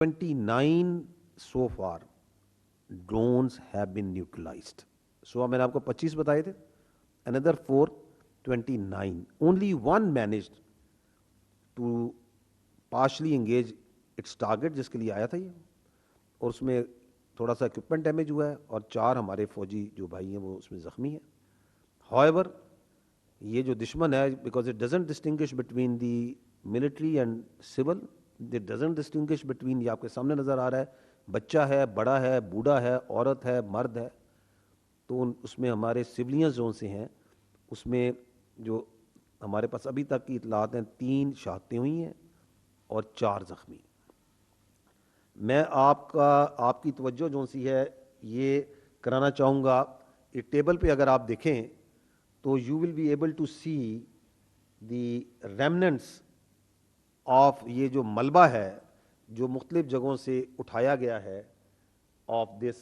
29 so far drones have been neutralized. So मैंने आपको 25 बताए थे, another 4, 29. Only one managed to partially engage its target जिसके लिए आया था ये, और उसमें थोड़ा सा इक्विपमेंट डैमेज हुआ है और 4 हमारे फौजी जो भाई हैं वो उसमें ज़ख्मी हैं. However, ये जो दुश्मन है, because it doesn't distinguish between the military and civil, it doesn't distinguish between, ये आपके सामने नज़र आ रहा है, बच्चा है, बड़ा है, बूढ़ा है, औरत है, मर्द है, तो उसमें हमारे सिविलियंस जोन से हैं, उसमें जो हमारे पास अभी तक की इतलात हैं 3 शहादतें हुई हैं और 4 ज़ख्मी. मैं आपकी तवज्जो जोन सी है ये कराना चाहूँगा, इस टेबल पे अगर आप देखें तो you will be able to see the remnants of ये जो मलबा है जो मुख्तलिफ जगहों से उठाया गया है ऑफ दिस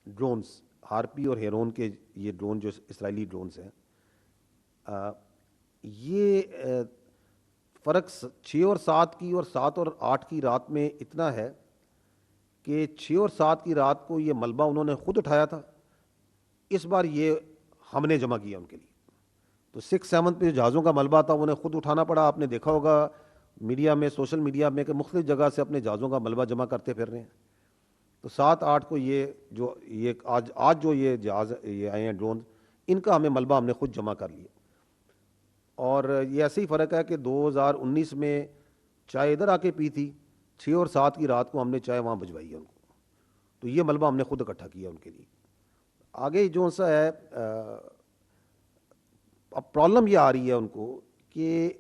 ड्रोन्स, हार्पी और हेरोन के ये ड्रोन जो इसराइली ड्रोन्स हैं. ये फ़र्क 6 और 7 की और 7 और 8 की रात में इतना है कि 6 और 7 की रात को ये मलबा उन्होंने ख़ुद उठाया था, इस बार ये हमने जमा किया उनके लिए. तो 6-7 पे जहाज़ों का मलबा था उन्हें ख़ुद उठाना पड़ा. आपने देखा होगा मीडिया में, सोशल मीडिया में कि मुख्तलिफ जगह से अपने जहाज़ों का मलबा जमा करते फिर रहे हैं. तो 7-8 को ये आज जो ये जहाज़ ये आए हैं ड्रोन, इनका मलबा हमने ख़ुद जमा कर लिया. और ये ऐसे ही फ़र्क है कि 2019 में चाय इधर आके पी थी, 6 और 7 की रात को हमने चाय वहाँ भिजवाई है उनको, तो ये मलबा हमने ख़ुद इकट्ठा किया उनके लिए. आगे जो सा है, अब प्रॉब्लम ये आ रही है उनको कि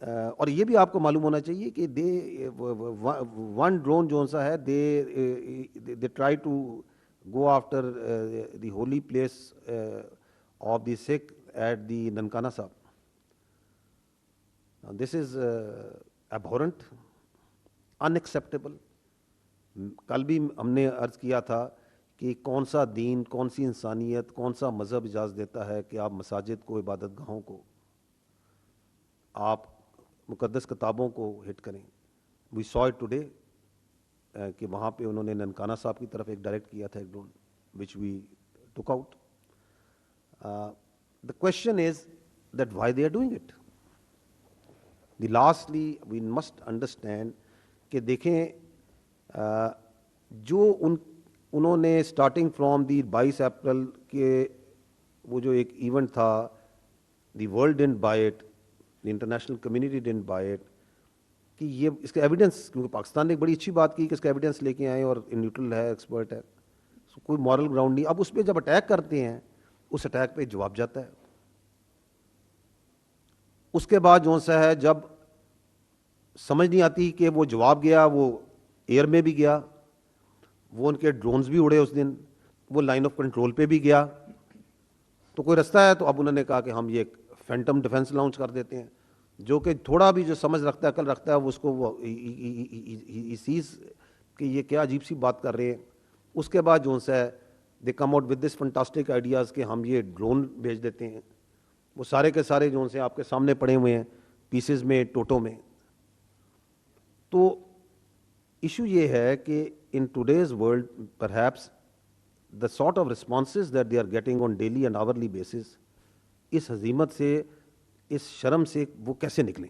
और ये भी आपको मालूम होना चाहिए कि वन ड्रोन जो सा है they try to go after the holy place of the Sikh at the Nankana Sahib. This is abhorrent, unacceptable. कल भी हमने अर्ज़ किया था कि कौन सा दीन, कौन सी इंसानियत, कौन सा मज़हब इजाज़त देता है कि आप मसाजिद को, इबादत गाहों को, आप मुक़द्दस किताबों को हिट करें. वी सॉ इट टुडे कि वहाँ पे उन्होंने ननकाना साहब की तरफ एक डायरेक्ट किया था एक drone, which we took out. The question is that why they are doing it. Lastly we must understand कि देखें जो उन्होंने स्टार्टिंग फ्रॉम दी 22 अप्रैल के वो जो एक इवेंट था, the world didn't buy it, the international community didn't buy it, कि ये इसका एविडेंस, क्योंकि पाकिस्तान ने एक बड़ी अच्छी बात की कि इसका एविडेंस लेके आए और न्यूट्रल है, एक्सपर्ट है, कोई मॉरल ग्राउंड नहीं. अब उस पर जब अटैक करते हैं, उस अटैक पे जवाब जाता है. उसके बाद जो सा है, जब समझ नहीं आती कि वो जवाब गया, वो एयर में भी गया, वो उनके ड्रोन्स भी उड़े उस दिन, वो लाइन ऑफ कंट्रोल पे भी गया, तो कोई रास्ता है. तो अब उन्होंने कहा कि हम ये फैंटम डिफेंस लॉन्च कर देते हैं, जो कि थोड़ा भी जो समझ रखता है, अकल रखता है, वो उसको वो इस कि ये क्या अजीब सी बात कर रहे हैं. उसके बाद जो सा है they come out with this fantastic ideas कि हम ये ड्रोन भेज देते हैं. वो सारे के सारे जो से आपके सामने पड़े हुए हैं पीसेस में, टोटो में. तो इशू ये है कि in today's world, perhaps the sort of responses that they are getting on daily and hourly basis, इस हजीमत से, इस शर्म से वो कैसे निकलें.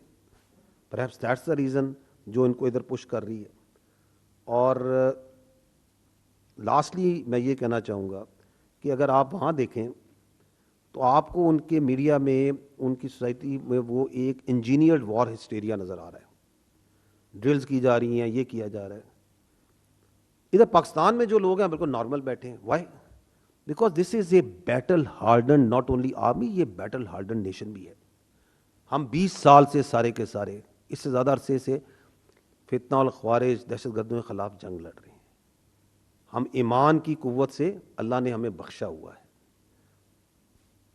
Perhaps that's the reason जो इनको इधर पुश कर रही है. और लास्टली मैं ये कहना चाहूँगा कि अगर आप वहाँ देखें तो आपको उनके मीडिया में, उनकी सोसाइटी में वो एक इंजीनियर्ड वॉर हिस्टेरिया नज़र आ रहा है. ड्रिल्स की जा रही हैं, ये किया जा रहा है. इधर पाकिस्तान में जो लोग हैं बिल्कुल नॉर्मल बैठे हैं. Why? Because this is a battle harden, not only army, ये बैटल हार्डन नेशन भी है. हम 20 साल से सारे के सारे, इससे ज़्यादा अरसे से फितना और ख्वारिज, दहशतगर्दों के ख़िलाफ़ जंग लड़ रहे हैं. हम ईमान की कुव्वत से अल्लाह ने हमें बख्शा हुआ है.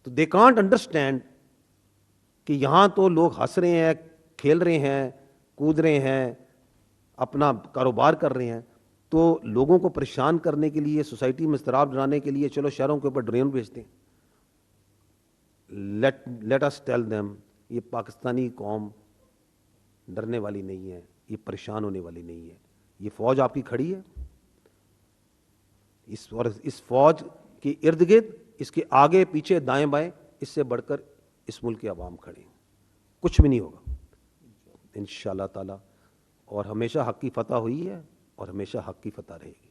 तो दे कांट अंडरस्टैंड कि यहाँ तो लोग हंस रहे हैं, खेल रहे हैं, कूद रहे हैं, अपना कारोबार कर रहे हैं, तो लोगों को परेशान करने के लिए, सोसाइटी में इज़्तिराब डालने के लिए चलो शहरों के ऊपर ड्रोन भेजते हैं. लेट अस टेल देम, ये पाकिस्तानी कौम ڈرنے والی نہیں ہے, یہ پریشان ہونے والی نہیں ہے. یہ فوج آپ کی کھڑی ہے, اس فوج کے ارد گرد, اس کے آگے پیچھے دائیں بائیں, اس سے بڑھ کر اس ملک کے عوام کھڑے ہیں. کچھ بھی نہیں ہوگا انشاءاللہ تعالی. اور ہمیشہ حق کی فتح ہوئی ہے اور ہمیشہ حق کی فتح رہے گی.